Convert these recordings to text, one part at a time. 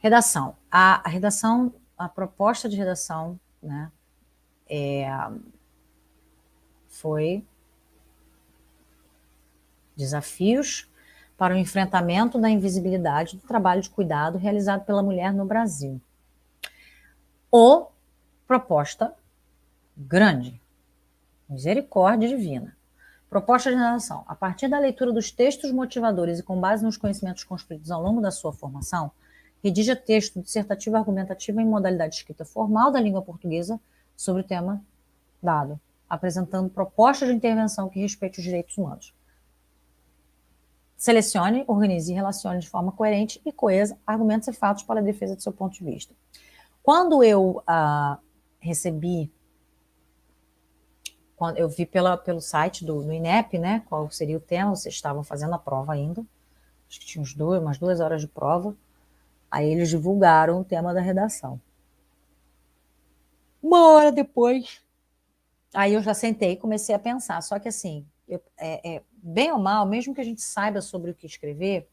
Redação. A redação, a proposta de redação, né, foi desafios para o enfrentamento da invisibilidade do trabalho de cuidado realizado pela mulher no Brasil. Ou proposta grande, misericórdia divina. Proposta de redação. A partir da leitura dos textos motivadores e com base nos conhecimentos construídos ao longo da sua formação, redija texto dissertativo argumentativo em modalidade escrita formal da língua portuguesa sobre o tema dado, apresentando propostas de intervenção que respeite os direitos humanos. Selecione, organize e relacione de forma coerente e coesa argumentos e fatos para a defesa do seu ponto de vista. Quando eu recebi, quando eu vi pelo site do INEP, né, qual seria o tema, vocês estavam fazendo a prova ainda, acho que tinha umas 2 horas de prova, aí eles divulgaram o tema da redação. 1 hora depois, aí eu já sentei e comecei a pensar, só que assim, bem ou mal, mesmo que a gente saiba sobre o que escrever,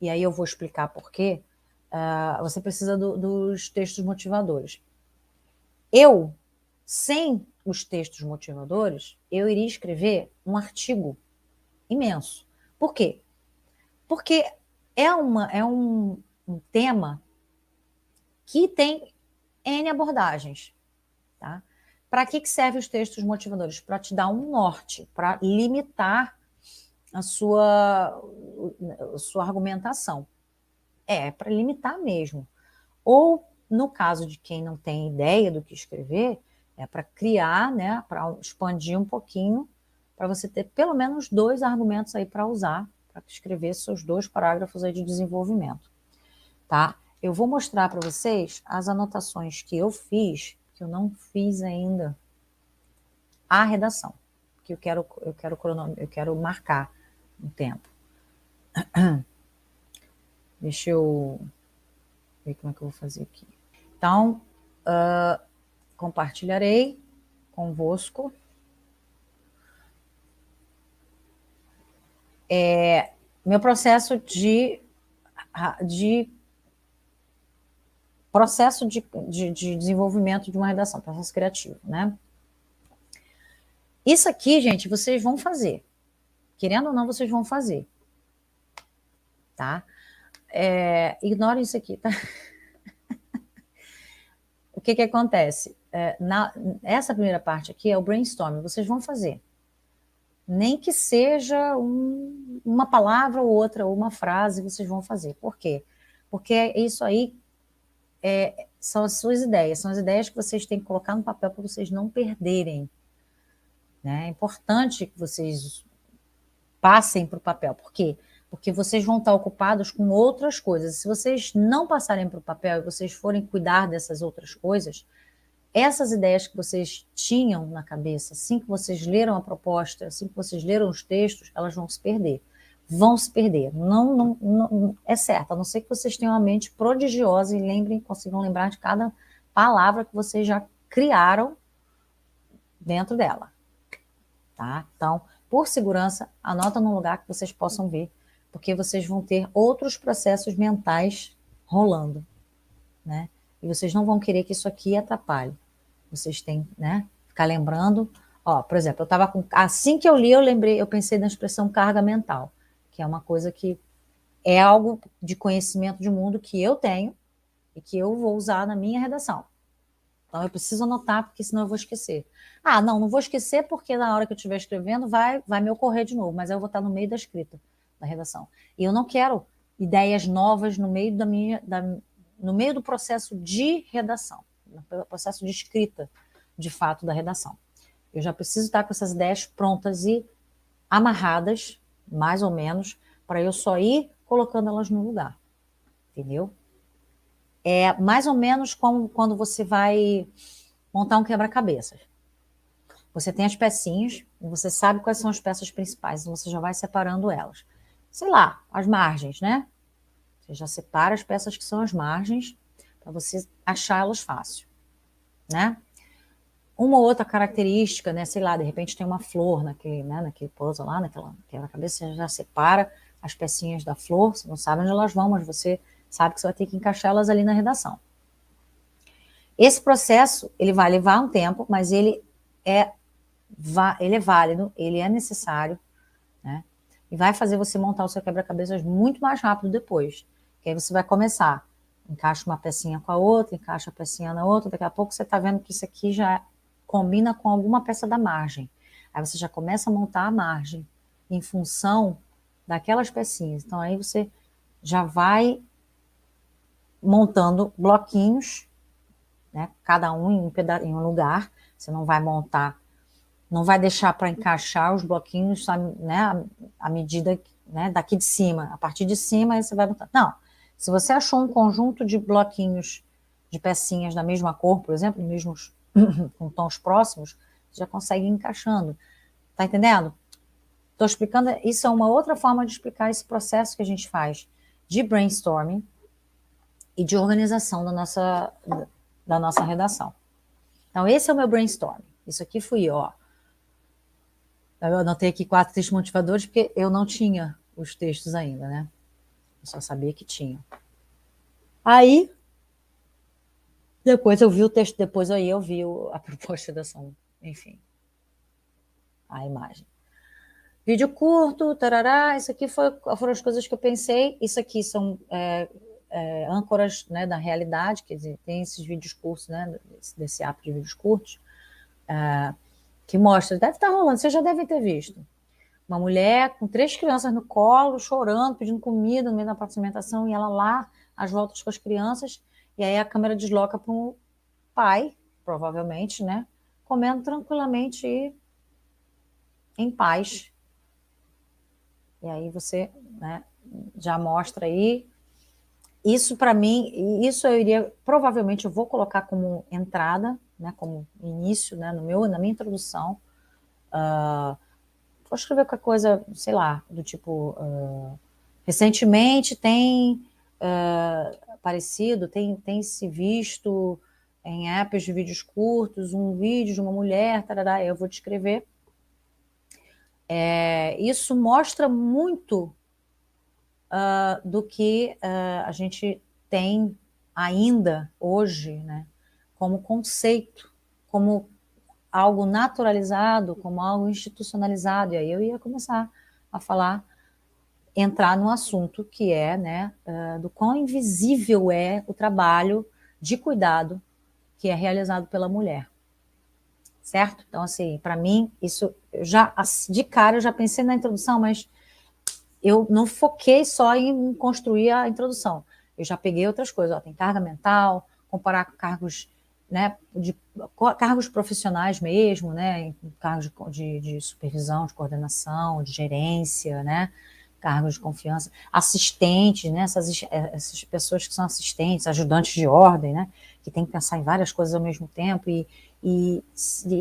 e aí eu vou explicar por quê, você precisa dos textos motivadores. Eu, sem os textos motivadores, eu iria escrever um artigo imenso. Por quê? Porque é um tema que tem N abordagens. Tá? Para que servem os textos motivadores? Para te dar um norte, para limitar a sua argumentação. Para limitar mesmo. Ou, no caso de quem não tem ideia do que escrever, para criar, né, para expandir um pouquinho, para você ter pelo menos 2 argumentos aí para usar, para escrever seus 2 parágrafos aí de desenvolvimento. Tá? Eu vou mostrar para vocês as anotações que eu fiz, que eu não fiz ainda a redação, que eu quero marcar um tempo. Deixa eu ver como é que eu vou fazer aqui. Então, compartilharei convosco. Meu processo de desenvolvimento de uma redação, processo criativo, né? Isso aqui, gente, vocês vão fazer. Querendo ou não, vocês vão fazer. Tá? Ignorem isso aqui, tá? O que acontece? Essa primeira parte aqui é o brainstorming, vocês vão fazer. Nem que seja uma palavra ou outra, ou uma frase, vocês vão fazer. Por quê? Porque isso aí são as suas ideias, são as ideias que vocês têm que colocar no papel para vocês não perderem. Né? É importante que vocês passem para o papel. Por quê? Porque vocês vão estar ocupados com outras coisas. Se vocês não passarem para o papel e vocês forem cuidar dessas outras coisas, essas ideias que vocês tinham na cabeça, assim que vocês leram a proposta, assim que vocês leram os textos, elas vão se perder. Vão se perder. Não é certo, a não ser que vocês tenham uma mente prodigiosa e consigam lembrar de cada palavra que vocês já criaram dentro dela. Tá? Então, por segurança, anota num lugar que vocês possam ver, porque vocês vão ter outros processos mentais rolando, né? E vocês não vão querer que isso aqui atrapalhe. Vocês têm, né? Ficar lembrando, por exemplo, assim que eu li, eu pensei na expressão carga mental, que é uma coisa que é algo de conhecimento de mundo que eu tenho e que eu vou usar na minha redação. Então, eu preciso anotar, porque senão eu vou esquecer. Não vou esquecer porque na hora que eu estiver escrevendo vai me ocorrer de novo, mas eu vou estar no meio da escrita, da redação. E eu não quero ideias novas no meio no meio do processo de redação, no processo de escrita, de fato, da redação. Eu já preciso estar com essas ideias prontas e amarradas, mais ou menos, para eu só ir colocando elas no lugar. Entendeu? É mais ou menos como quando você vai montar um quebra-cabeças. Você tem as pecinhas, e você sabe quais são as peças principais, então você já vai separando elas. Sei lá, as margens, né? Você já separa as peças que são as margens, para você achá-las fácil, né? Uma ou outra característica, né? Sei lá, de repente tem uma flor naquele puzzle lá, naquela quebra-cabeça, você já separa as pecinhas da flor, você não sabe onde elas vão, mas você sabe que você vai ter que encaixar elas ali na redação. Esse processo, ele vai levar um tempo, mas ele é válido, ele é necessário, né? E vai fazer você montar o seu quebra-cabeças muito mais rápido depois. Que aí você vai começar, encaixa uma pecinha com a outra, encaixa a pecinha na outra, daqui a pouco você está vendo que isso aqui já combina com alguma peça da margem. Aí você já começa a montar a margem em função daquelas pecinhas. Então aí você já vai montando bloquinhos, né? Cada um em um lugar. Você não vai montar, não vai deixar para encaixar os bloquinhos, né, à medida, né, daqui de cima. A partir de cima, aí você vai montar. Não. Se você achou um conjunto de bloquinhos, de pecinhas da mesma cor, por exemplo, mesmos com tons próximos, você já consegue ir encaixando. Tá entendendo? Estou explicando, isso é uma outra forma de explicar esse processo que a gente faz de brainstorming e de organização da nossa redação. Então, esse é o meu brainstorming. Isso aqui fui eu, ó. Eu anotei aqui 4 textos motivadores, porque eu não tinha os textos ainda, né? Eu só sabia que tinha. Aí, depois eu vi o texto, depois aí eu vi a proposta da ação, enfim, a imagem. Vídeo curto, tarará, isso aqui foram as coisas que eu pensei, isso aqui são âncoras, né, da realidade, quer dizer, tem esses vídeos curtos, né, desse app de vídeos curtos, que mostra, deve estar rolando, vocês já devem ter visto, uma mulher com 3 crianças no colo, chorando, pedindo comida no meio da alimentação, e ela lá, às voltas com as crianças, e aí a câmera desloca para um pai, provavelmente, né, comendo tranquilamente e em paz. E aí você, né, já mostra aí. Isso para mim, isso eu iria, provavelmente eu vou colocar como entrada, né, como início, né, na minha introdução. Vou escrever qualquer coisa, sei lá, do tipo, recentemente tem aparecido, tem se visto em apps de vídeos curtos, um vídeo de uma mulher, tarará, eu vou descrever. Isso mostra muito do que a gente tem ainda hoje, né, como conceito, como algo naturalizado, como algo institucionalizado. E aí eu ia começar a falar, entrar no assunto que é, né, do quão invisível é o trabalho de cuidado que é realizado pela mulher. Certo? Então, assim, para mim, isso já, de cara, eu já pensei na introdução, mas eu não foquei só em construir a introdução. Eu já peguei outras coisas. Ó, tem carga mental, comparar com cargos, né, cargos profissionais mesmo, né, cargos de supervisão, de coordenação, de gerência, né, cargos de confiança, assistentes, né, essas pessoas que são assistentes, ajudantes de ordem, né, que tem que pensar em várias coisas ao mesmo tempo e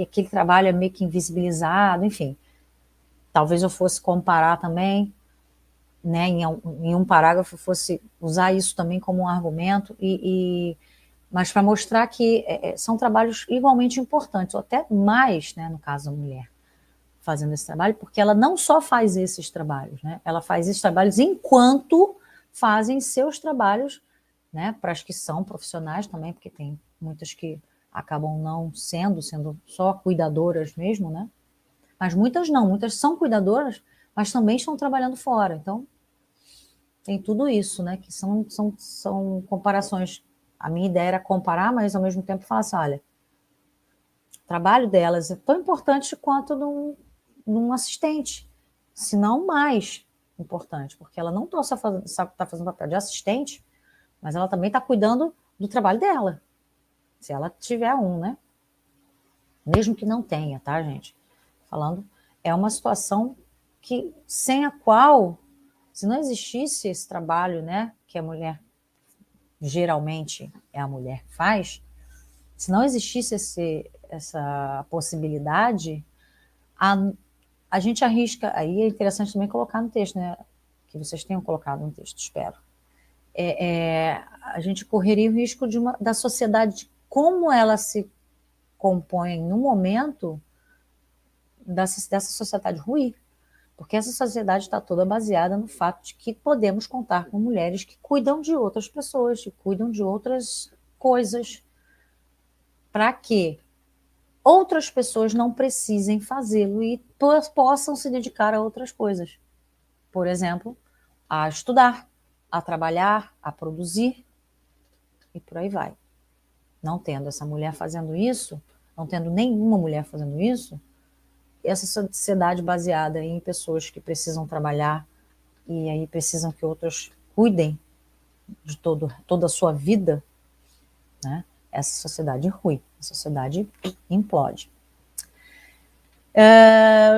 aquele trabalho é meio que invisibilizado, enfim. Talvez eu fosse comparar também, né, em um parágrafo, fosse usar isso também como um argumento, mas para mostrar que são trabalhos igualmente importantes, ou até mais, né, no caso da mulher, fazendo esse trabalho, porque ela não só faz esses trabalhos, né, ela faz esses trabalhos enquanto fazem seus trabalhos, né, para as que são profissionais também, porque tem muitas que acabam não sendo só cuidadoras mesmo, né, mas muitas não, muitas são cuidadoras, mas também estão trabalhando fora, então tem tudo isso, né, que são comparações. A minha ideia era comparar, mas ao mesmo tempo falar assim, olha, o trabalho delas é tão importante quanto num assistente, se não mais importante, porque ela não só está fazendo papel de assistente, mas ela também está cuidando do trabalho dela, se ela tiver um, né? Mesmo que não tenha, tá, gente? Falando, é uma situação que, sem a qual, se não existisse esse trabalho, né, que a mulher, geralmente é a mulher que faz, se não existisse essa possibilidade, a gente arrisca, aí é interessante também colocar no texto, né, que vocês tenham colocado no texto, espero, a gente correria o risco da sociedade, como ela se compõe no momento dessa sociedade ruir, Porque essa sociedade está toda baseada no fato de que podemos contar com mulheres que cuidam de outras pessoas, que cuidam de outras coisas, para que outras pessoas não precisem fazê-lo e possam se dedicar a outras coisas. Por exemplo, a estudar, a trabalhar, a produzir, e por aí vai. Não tendo essa mulher fazendo isso, não tendo nenhuma mulher fazendo isso, essa sociedade baseada em pessoas que precisam trabalhar e aí precisam que outras cuidem de toda a sua vida, né? Essa sociedade ruim, a sociedade implode.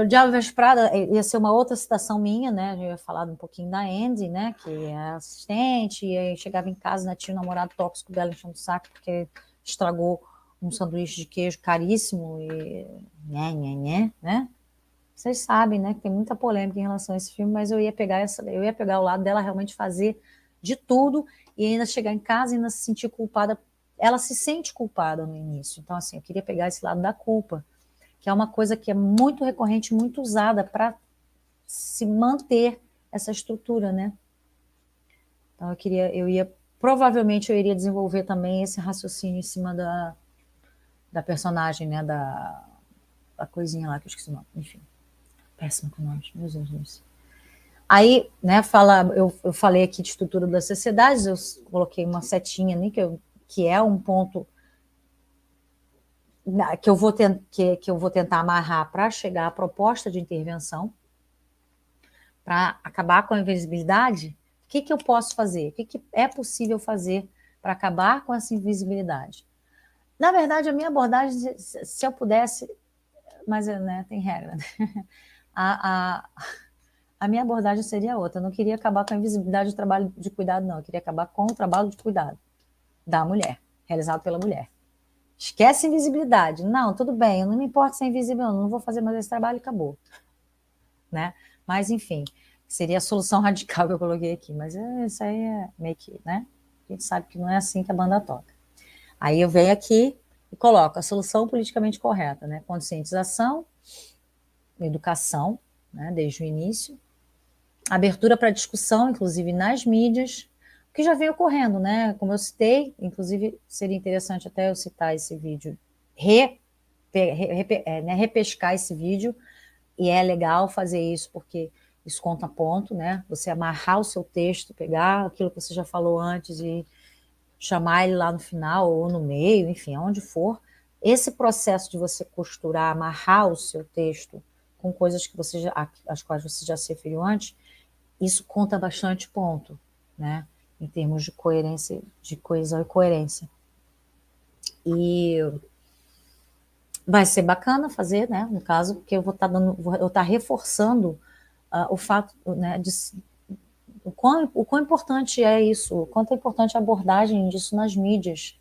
O Diabo Veste Prada ia ser uma outra citação minha, né? Eu ia falar um pouquinho da Andy, né? Que é assistente, e aí chegava em casa, né? Tinha um namorado tóxico dela enchendo o saco porque estragou um sanduíche de queijo caríssimo e né? Vocês sabem, né? Que tem muita polêmica em relação a esse filme, mas eu ia pegar o lado dela realmente fazer de tudo e ainda chegar em casa e ainda se sentir culpada. Ela se sente culpada no início. Então, assim, eu queria pegar esse lado da culpa, que é uma coisa que é muito recorrente, muito usada para se manter essa estrutura, né? Então provavelmente eu iria desenvolver também esse raciocínio em cima da personagem, né? Da coisinha lá que eu esqueci o nome, enfim. Péssimo com nomes, meu Deus. Aí, né, eu falei aqui de estrutura das sociedades, eu coloquei uma setinha ali, que é um ponto que eu vou tentar amarrar para chegar à proposta de intervenção, para acabar com a invisibilidade. O que eu posso fazer? O que é possível fazer para acabar com essa invisibilidade? Na verdade, a minha abordagem, se eu pudesse, mas né, tem regra, né? A minha abordagem seria outra. Eu não queria acabar com a invisibilidade do trabalho de cuidado, não. Eu queria acabar com o trabalho de cuidado da mulher, realizado pela mulher. Esquece invisibilidade. Não, tudo bem, eu não me importo ser invisível, não vou fazer mais esse trabalho e acabou. Né? Mas, enfim, seria a solução radical que eu coloquei aqui. Mas isso aí é meio que, né? A gente sabe que não é assim que a banda toca. Aí eu venho aqui e coloco a solução politicamente correta, né? Conscientização, educação, né? Desde o início, abertura para discussão, inclusive nas mídias, o que já vem ocorrendo, né? Como eu citei, inclusive seria interessante até eu citar esse vídeo, repescar esse vídeo, e é legal fazer isso porque isso conta ponto, né? Você amarrar o seu texto, pegar aquilo que você já falou antes e chamar ele lá no final ou no meio, enfim, aonde for. Esse processo de você costurar, amarrar o seu texto com coisas que às quais você já se referiu antes, isso conta bastante ponto, né? Em termos de coerência, de coesão e coerência. E vai ser bacana fazer, né? No caso, porque eu vou estar reforçando o fato, né, o quão importante é isso, o quanto é importante a abordagem disso nas mídias,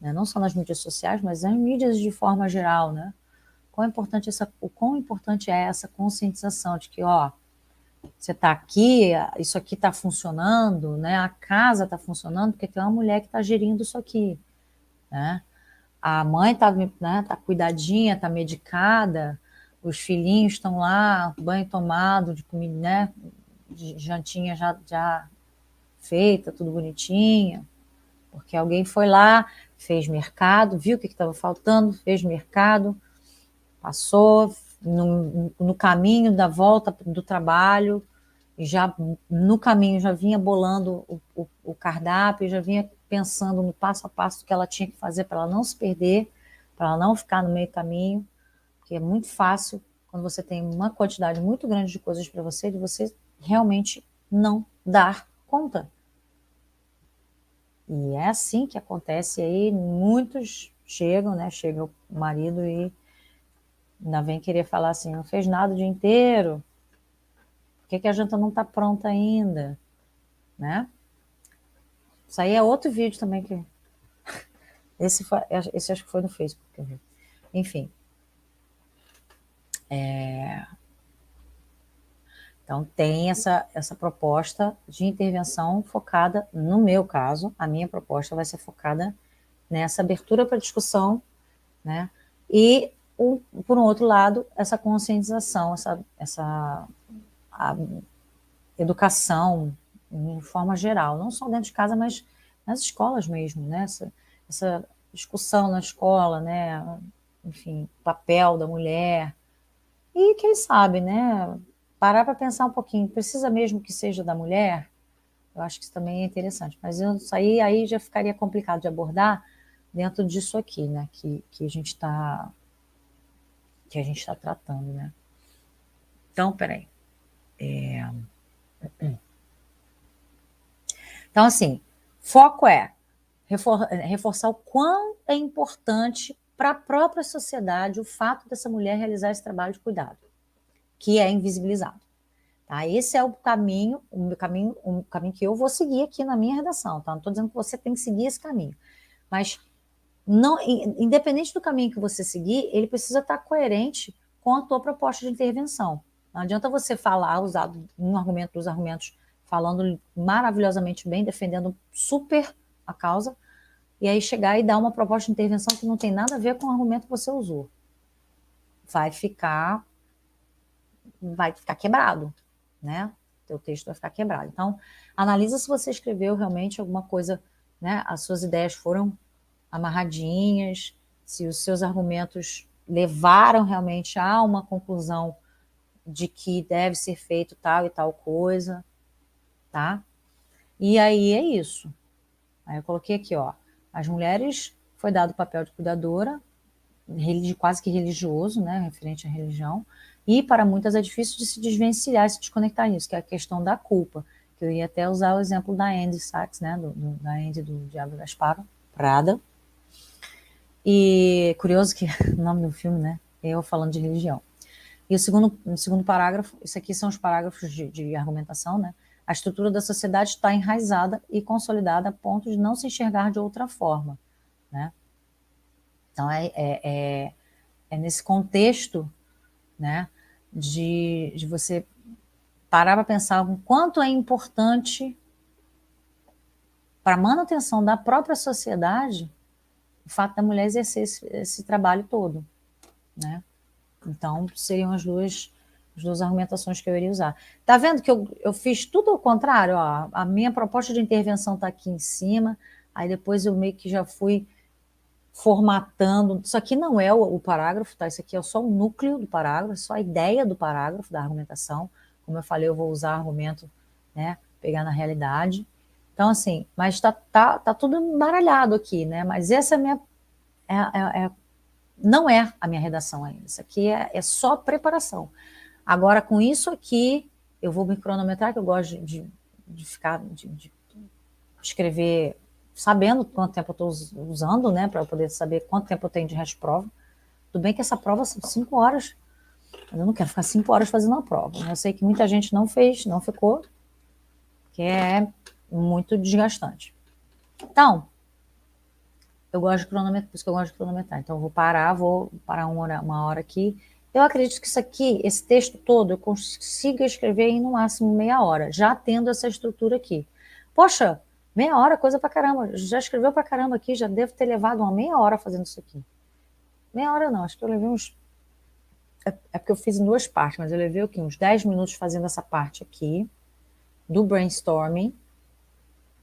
né? Não só nas mídias sociais, mas nas mídias de forma geral, né? O quão importante é essa conscientização de que, ó, você está aqui, isso aqui está funcionando, né? A casa está funcionando porque tem uma mulher que está gerindo isso aqui, né? A mãe está, né, tá cuidadinha, está medicada, os filhinhos estão lá, banho tomado, de comida, né? De jantinha já feita, tudo bonitinho, porque alguém foi lá, fez mercado, viu o que estava faltando, fez mercado, passou no caminho da volta do trabalho, já no caminho já vinha bolando o cardápio, já vinha pensando no passo a passo que ela tinha que fazer para ela não se perder, para ela não ficar no meio do caminho, porque é muito fácil, quando você tem uma quantidade muito grande de coisas para você, de você realmente não dar conta. E é assim que acontece aí, muitos chegam, né? Chega o marido e ainda vem querer falar assim, não fez nada o dia inteiro, por que a janta não está pronta ainda, né? Isso aí é outro vídeo também que... Esse acho que foi no Facebook que eu vi. Enfim. Então, tem essa proposta de intervenção focada, no meu caso, a minha proposta vai ser focada nessa abertura para discussão, né? E, por um outro lado, essa conscientização, essa a educação, em forma geral, não só dentro de casa, mas nas escolas mesmo, né? Essa discussão na escola, né? Enfim, o papel da mulher. E quem sabe, né? Parar para pensar um pouquinho, precisa mesmo que seja da mulher? Eu acho que isso também é interessante, mas isso aí já ficaria complicado de abordar dentro disso aqui, né? Que a gente está tratando, né? Então, peraí. Então, assim, foco é reforçar o quão é importante para a própria sociedade o fato dessa mulher realizar esse trabalho de cuidado, que é invisibilizado. Tá? Esse é o caminho que eu vou seguir aqui na minha redação. Tá? Não estou dizendo que você tem que seguir esse caminho, mas não, independente do caminho que você seguir, ele precisa estar coerente com a tua proposta de intervenção. Não adianta você falar, usar um argumento dos argumentos, falando maravilhosamente bem, defendendo super a causa, e aí chegar e dar uma proposta de intervenção que não tem nada a ver com o argumento que você usou. Vai ficar quebrado, né? Teu texto vai ficar quebrado. Então, analisa se você escreveu realmente alguma coisa, né? As suas ideias foram amarradinhas, se os seus argumentos levaram realmente a uma conclusão de que deve ser feito tal e tal coisa, tá? E aí é isso. Aí eu coloquei aqui, ó, as mulheres foi dado o papel de cuidadora, quase que religioso, né, referente à religião, e para muitas é difícil de se desvencilhar, se desconectar nisso, que é a questão da culpa, que eu ia até usar o exemplo da Andy Sachs, né, da Andy do Diabo Gasparo, Prada, e curioso que o nome do filme, né, é eu falando de religião. E o segundo parágrafo, isso aqui são os parágrafos de argumentação, né, a estrutura da sociedade está enraizada e consolidada a ponto de não se enxergar de outra forma, né. Então, é nesse contexto, né, de você parar para pensar o quanto é importante para a manutenção da própria sociedade o fato da mulher exercer esse trabalho todo, né? Então, seriam as duas argumentações que eu iria usar. Tá vendo que eu fiz tudo ao contrário? Ó, a minha proposta de intervenção está aqui em cima, aí depois eu meio que já fui formatando. Isso aqui não é o parágrafo, tá? Isso aqui é só o núcleo do parágrafo, só a ideia do parágrafo, da argumentação. Como eu falei, eu vou usar argumento, né? Pegar na realidade. Então, assim, mas tá tudo embaralhado aqui, né? Mas essa é a minha. Não é a minha redação ainda. Isso aqui é só preparação. Agora, com isso aqui, eu vou me cronometrar, que eu gosto de escrever sabendo quanto tempo eu estou usando, né, para poder saber quanto tempo eu tenho de prova. Tudo bem que essa prova são 5 horas, mas eu não quero ficar 5 horas fazendo a prova. Eu sei que muita gente não fez, não ficou, que é muito desgastante. Então, eu gosto de cronometrar, por isso que eu gosto de cronometrar. Então, eu vou parar uma hora aqui. Eu acredito que isso aqui, esse texto todo, eu consigo escrever em no máximo meia hora, já tendo essa estrutura aqui. Poxa, meia hora, coisa pra caramba. Já escreveu pra caramba aqui, já devo ter levado uma meia hora fazendo isso aqui. Meia hora não, acho que eu levei uns... É porque eu fiz em 2 partes, mas eu levei aqui uns 10 minutos fazendo essa parte aqui, do brainstorming,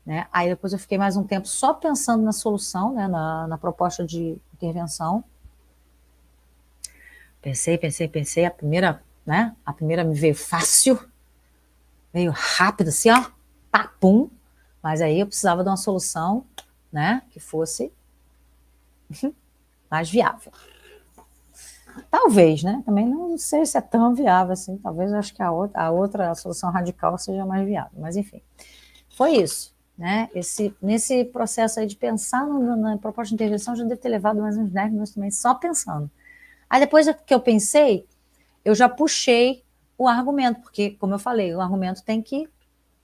né? Aí depois eu fiquei mais um tempo só pensando na solução, né? na proposta de intervenção. Pensei, a primeira, né? A primeira me veio fácil, veio rápido, assim, ó, papum. Mas aí eu precisava de uma solução, né? Que fosse mais viável. Talvez, né? Também não sei se é tão viável assim. Talvez eu acho que a outra solução radical seja mais viável. Mas enfim, foi isso, né? Nesse processo aí de pensar na proposta de intervenção, já deve ter levado mais uns 10 minutos também, só pensando. Aí depois que eu pensei, eu já puxei o argumento, porque, como eu falei, o argumento tem que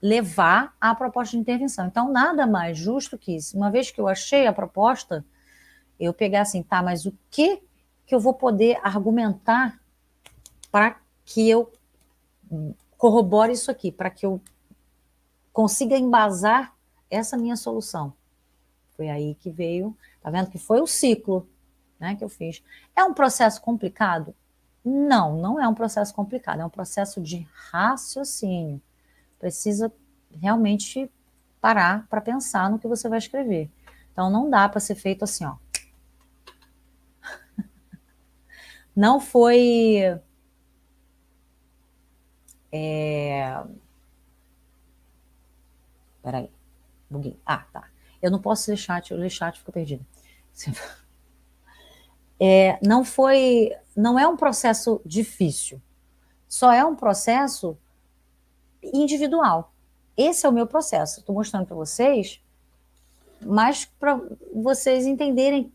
levar à proposta de intervenção. Então, nada mais justo que isso. Uma vez que eu achei a proposta, eu pegar assim, tá, mas o que eu vou poder argumentar para que eu corrobore isso aqui, para que eu consiga embasar essa minha solução. Foi aí que veio, tá vendo que foi o ciclo, né, que eu fiz. É um processo complicado? Não, não é um processo complicado, é um processo de raciocínio. Precisa realmente parar para pensar no que você vai escrever. Então não dá para ser feito assim, ó. Não foi... Peraí, buguei. Ah, tá. Eu não posso ler chat, eu ler chat fica perdido. Não foi... Não é um processo difícil. Só é um processo individual. Esse é o meu processo. Estou mostrando para vocês, mas para vocês entenderem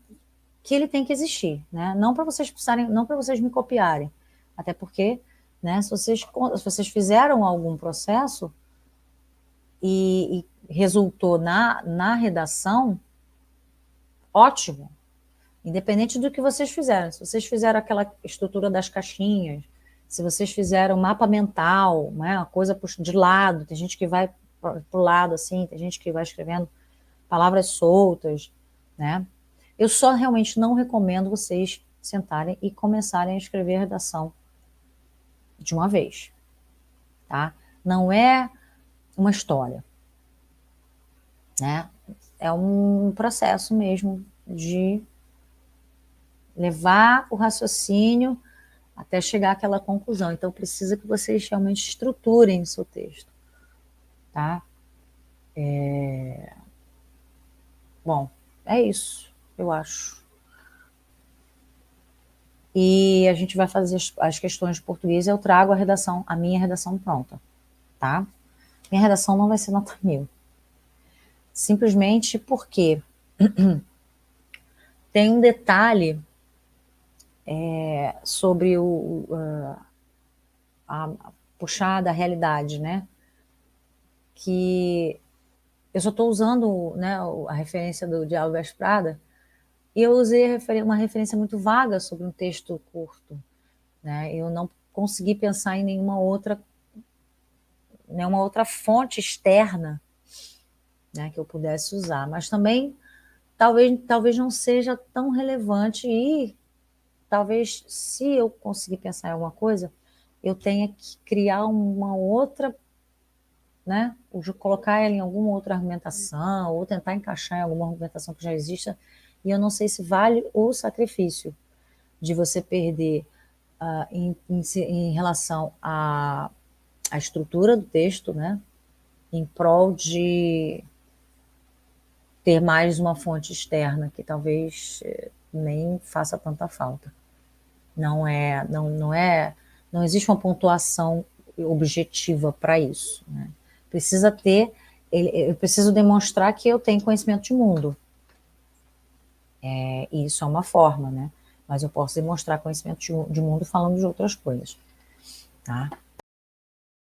que ele tem que existir, né? Não para vocês precisarem, não para vocês me copiarem, até porque, né? Se vocês fizeram algum processo e resultou na redação, ótimo. Independente do que vocês fizeram, se vocês fizeram aquela estrutura das caixinhas, se vocês fizeram mapa mental, né, uma coisa de lado, tem gente que vai para o lado assim, tem gente que vai escrevendo palavras soltas, né? Eu só realmente não recomendo vocês sentarem e começarem a escrever redação de uma vez, tá? Não é uma história, né? É um processo mesmo de levar o raciocínio até chegar àquela conclusão. Então, precisa que vocês realmente estruturem o seu texto, tá? Bom, é isso, eu acho. E a gente vai fazer as questões de português, eu trago a minha redação pronta, tá? Minha redação não vai ser nota 1000. Simplesmente porque tem um detalhe sobre a puxar da realidade, né? Que eu só estou usando, né, a referência de Albert Prada, e eu usei uma referência muito vaga sobre um texto curto, né? Eu não consegui pensar em nenhuma outra fonte externa, né, que eu pudesse usar, mas também talvez não seja tão relevante e talvez, se eu conseguir pensar em alguma coisa, eu tenha que criar uma outra, né, ou colocar ela em alguma outra argumentação, ou tentar encaixar em alguma argumentação que já exista, e eu não sei se vale o sacrifício de você perder em relação à estrutura do texto, né, em prol de ter mais uma fonte externa que talvez nem faça tanta falta. Não existe uma pontuação objetiva para isso, né? Precisa ter, eu preciso demonstrar que eu tenho conhecimento de mundo. E isso é uma forma, né? Mas eu posso demonstrar conhecimento de mundo falando de outras coisas, tá?